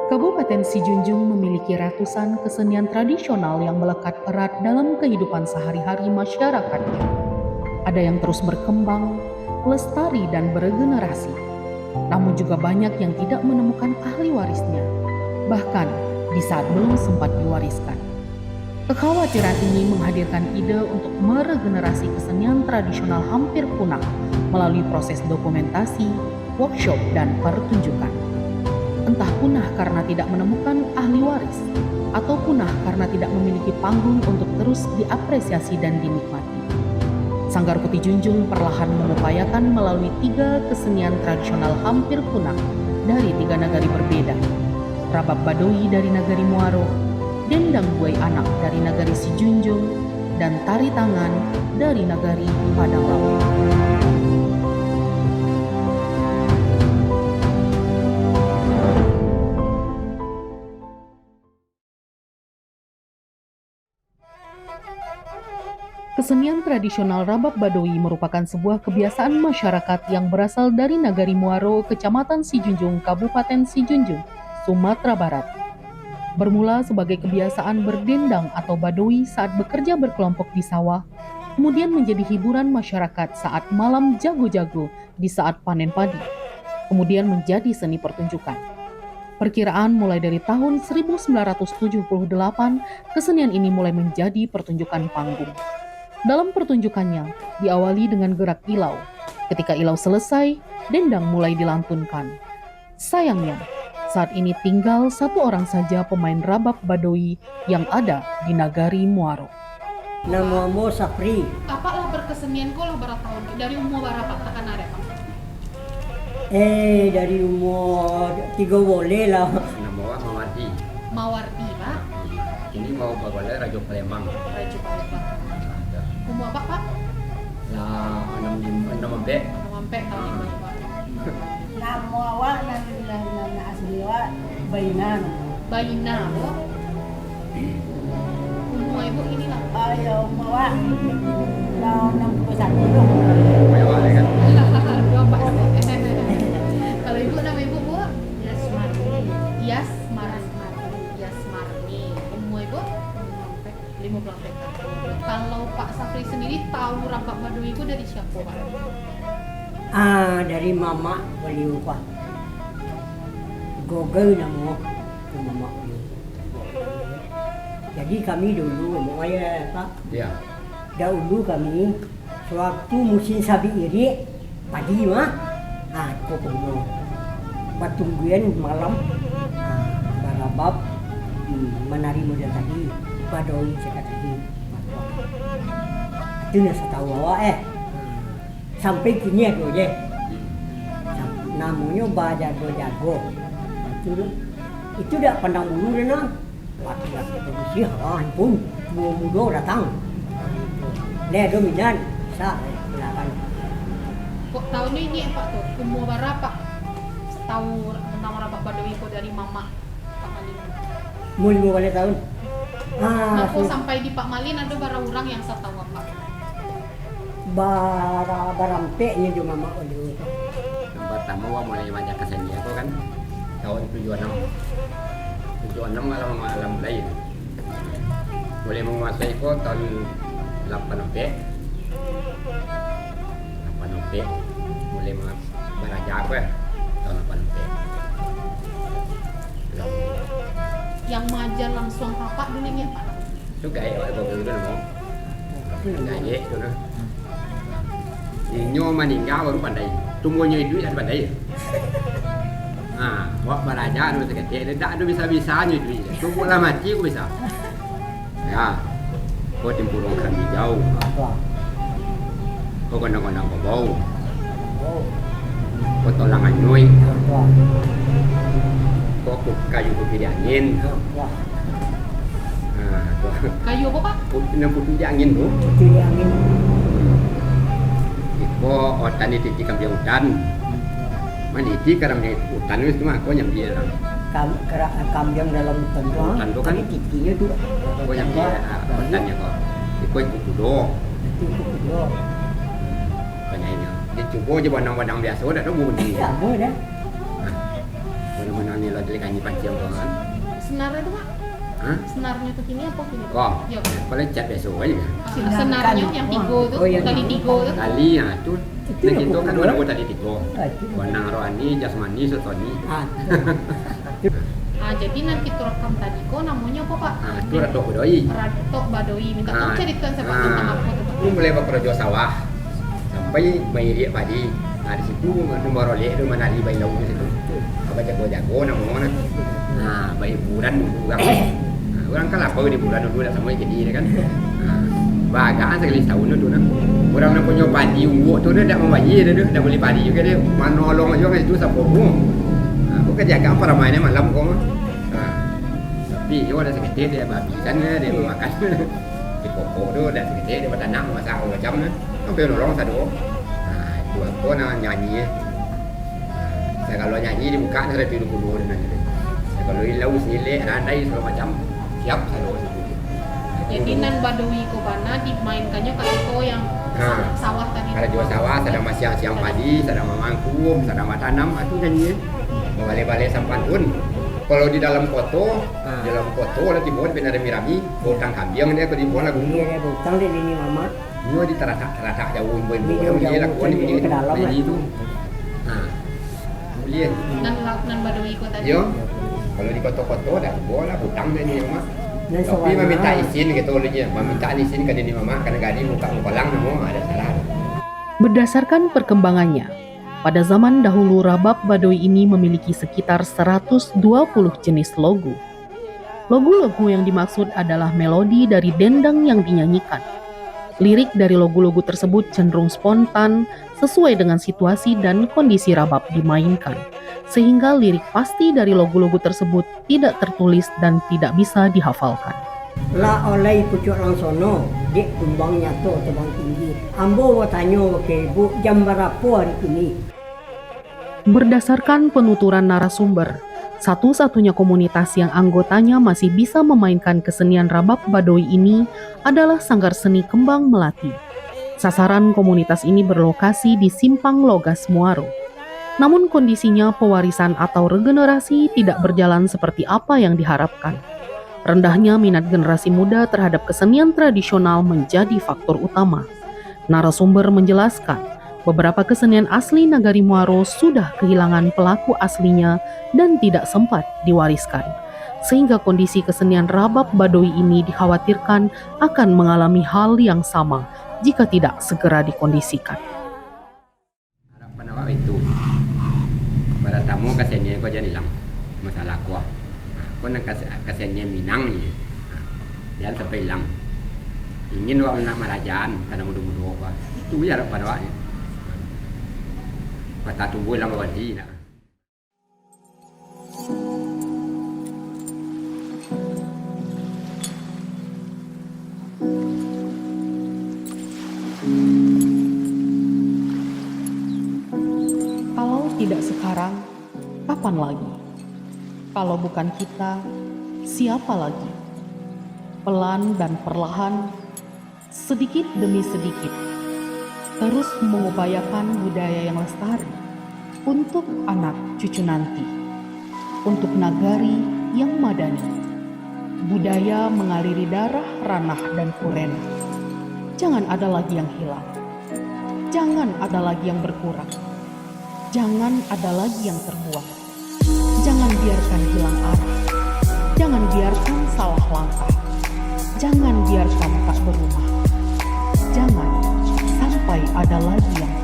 Kabupaten Sijunjung memiliki ratusan kesenian tradisional yang melekat erat dalam kehidupan sehari-hari masyarakatnya. Ada yang terus berkembang, lestari dan beregenerasi. Namun juga banyak yang tidak menemukan ahli warisnya, bahkan di saat belum sempat diwariskan. Kekhawatiran ini menghadirkan ide untuk meregenerasi kesenian tradisional hampir punah melalui proses dokumentasi, workshop, dan pertunjukan. Entah punah karena tidak menemukan ahli waris, atau punah karena tidak memiliki panggung untuk terus diapresiasi dan dinikmati. Sanggar Putih Junjung perlahan mengupayakan melalui 3 kesenian tradisional hampir punah dari 3 nagari berbeda. Rabab Badowi dari nagari Muaro, Dendang Buai Anak dari nagari Sijunjung, dan Tari Tangan dari nagari Padang Laut. Kesenian tradisional Rabab Badowi merupakan sebuah kebiasaan masyarakat yang berasal dari nagari Muaro, Kecamatan Sijunjung, Kabupaten Sijunjung, Sumatera Barat. Bermula sebagai kebiasaan berdendang atau Badowi saat bekerja berkelompok di sawah, kemudian menjadi hiburan masyarakat saat malam jago-jago di saat panen padi, kemudian menjadi seni pertunjukan. Perkiraan mulai dari tahun 1978, kesenian ini mulai menjadi pertunjukan panggung. Dalam pertunjukannya, diawali dengan gerak ilau. Ketika ilau selesai, dendang mulai dilantunkan. Sayangnya, saat ini tinggal 1 orang saja pemain Rabab Badowi yang ada di nagari Muaro. Namamu Safri. Apa lah berkesenian kau lah berapa tahun? Dari umur berapa takkan ada Pak? Dari umur 3 boleh lah. Nama awak Mawardi. Mawardi Pak. Ini mau bawa Rajo Palembang. Raja Palembang. Umur apa Pak? Lah 6 Mbak. Sampai tahun ini Pak. Nama awak nama asli awak Bainan. Baina Bu. Umur ibu inilah. Ayo awak tahun 61 tu. Banyak orang kan. Dua Pak. Kalau ibu nama ibu Bu? Yasmani. Yasmarni. Umur ibu? 54 tahun. Kalau Pak Safri sendiri tahu Rabab Badowi itu dari siapa Pak? Dari mama beliau Pak. Google nama mama beliau. Jadi kami dulu mau ayah Pak. Ya. Dahulu kami sewaktu musim sabi iri pagi mah, kau perlu patungguan malam, barabab menari model tadi, Badowi cakap tadi. Itu yang saya tahu awak sampai kini aku je. Namanya Bajago-jago. Itu dah pandang bulu dia nak. Laki-laki berusia, pun tua muda datang. Dia dominan, sah silakan. Kok tahun ini Pak tuh? Umur berapa? Tahu tentang Rabab Badowi itu dari Mama Pak Malin. Mulu balik tahun. Aku sampai di Pak Malin ada barang orang yang saya tahu Pak. Barampeknya juga mama dulu. Yang pertama awak mulai banyak kesenian itu kan tahun 76. 76 alam lain. Boleh menguasai itu tahun 8 boleh beraja aku tahun 8. Yang majar langsung Bapak dulu ini Pak. Juga ya awak dulu mau. Gaya itu nah. Inyo meninggal baru pandai. Tunggunya duit ada pandai. Wak beraja dulu sekecil, tidak ada bisa-bisanya duit. Tunggulah mati aku bisa. Ya, kau timpul orang hijau. Kau kena-kena kau bau. Kau tolong anyoi. Kau kayu kopi angin. Kayu apa Pak? Putu di angin tu. Jadi angin. Kau otan di titik kambiang hutan. Mana di karang hutan itu mah kau yang dia. Kambiang dalam hutan tu kan titiknya tu. Kau yang dia hutannya kau. Kau ikut kudo. Itu kudo. Banyaknya. Dia cuba je bandang-bandang biasa dah tu bunyi. Sama dah. mana ni lo delik ani panci apa kan? Senarnya tuh Pak? Hah? Senarnya tuh gini apa gini? Kok? Ya. Kalau cat biasa aja. Senarnya yang tiga tuh, Oh, yang kali tiga. tiga tuh. Kali ya tu. Itu Nah yang gitu kan pokok mana dua. gua tadi tiga. Wanang rohani, jasmani, sotoni. Ah, Jadi nanti kita rekam tadi kok namanya apa Pak? Ah, itu Ratok Badoi. Ratok Badoi. Minta tolong ceritakan saya Pak tentang apa tuh Pak? Ini mulai bekerja sawah sampai Bairi padi. Nah di situ nomor oleh itu menari bayi lau di situ. Apa jago-jago namanya. Nah bayi bulan dulu orang. Nah, orang kan lapar di bulan dulu dah sama jadi kan. Nah, bagaan sekali setahun tu nah. Orang nak punya padi ungguk tu dia dah membayi dia dah boleh padi juga dia. Manolong aja kan itu sapoku. Nah, bukan jaga apa ramainya malam kau mah. Nah, tapi dia ada seketir dia babi kan dia makan. Di pokok tu dah seketir dia bertanam masak macam ni. Sampai nolong satu. Nah, itu aku nak nyanyi. Saya kalau nyanyi dibuka saya tidur dulu dengan dia. Saya kalau ilau silek randai segala macam siap saya bawa situ. Jadi nan Badoi ko bana dimainkannya kalau yang Nah, sawah tadi. Kalau jual sawah, sedang siang padi, sedang memangkum, sedang tanam, itu nyanyi. Balik-balik sampan pun. Kalau di dalam koto, nanti buat benar rami-rami, botang kambing dia kalau dibuat lagu ini ada butang di sini mama. ini di teratak jauh ibu Ini jauh, dia lakukan ini ini ke dalam, ini lah. itu. Nah, boleh. Nan Badoi ko tadi. Yo, kalau di koto-koto dah bola butang dia ni mama. Dan Tapi sawana. meminta izin gitu olehnya, meminta izin ke ini mama, kadang-kadang buka kolang namo ada salah. Berdasarkan perkembangannya, pada zaman dahulu Rabab Badoi ini memiliki sekitar 120 jenis logo. Logo-logo yang dimaksud adalah melodi dari dendang yang dinyanyikan. Lirik dari logo-logo tersebut cenderung spontan sesuai dengan situasi dan kondisi Rabab dimainkan, sehingga lirik pasti dari logo-logo tersebut tidak tertulis dan tidak bisa dihafalkan. La oleh pucuk langsono, dek tumbang nyato tebang tinggi. Ambo tanya ke ibu jam berapa hari ini? Berdasarkan penuturan narasumber, satu-satunya komunitas yang anggotanya masih bisa memainkan kesenian Rabab Badoi ini adalah Sanggar Seni Kembang Melati. Sasaran komunitas ini berlokasi di Simpang Logas Muaro. Namun kondisinya pewarisan atau regenerasi tidak berjalan seperti apa yang diharapkan. Rendahnya minat generasi muda terhadap kesenian tradisional menjadi faktor utama. Narasumber menjelaskan, beberapa kesenian asli Nagari Muaro sudah kehilangan pelaku aslinya dan tidak sempat diwariskan. Sehingga kondisi kesenian Rabab Badoi ini dikhawatirkan akan mengalami hal yang sama jika tidak segera dikondisikan. Harapan awak itu pada tamu kesenian kau jadi hilang masalah kau. Kau nak kesenian Minang ni, jangan sampai hilang. Ingin awak nak merajaan karena muda-muda awak. Itu ya harapan awak ni. Kata tunggu hilang wadi nak. Kalau tidak sekarang, kapan lagi? Kalau bukan kita, siapa lagi? Pelan dan perlahan, sedikit demi sedikit, terus mengupayakan budaya yang lestari untuk anak cucu nanti, untuk nagari yang madani. Budaya mengaliri darah, ranah, dan kurena. Jangan ada lagi yang hilang. Jangan ada lagi yang berkurang. Jangan ada lagi yang terbuang. Jangan biarkan hilang arah. Jangan biarkan salah langkah. Jangan biarkan tak berumah. Jangan sampai ada lagi yang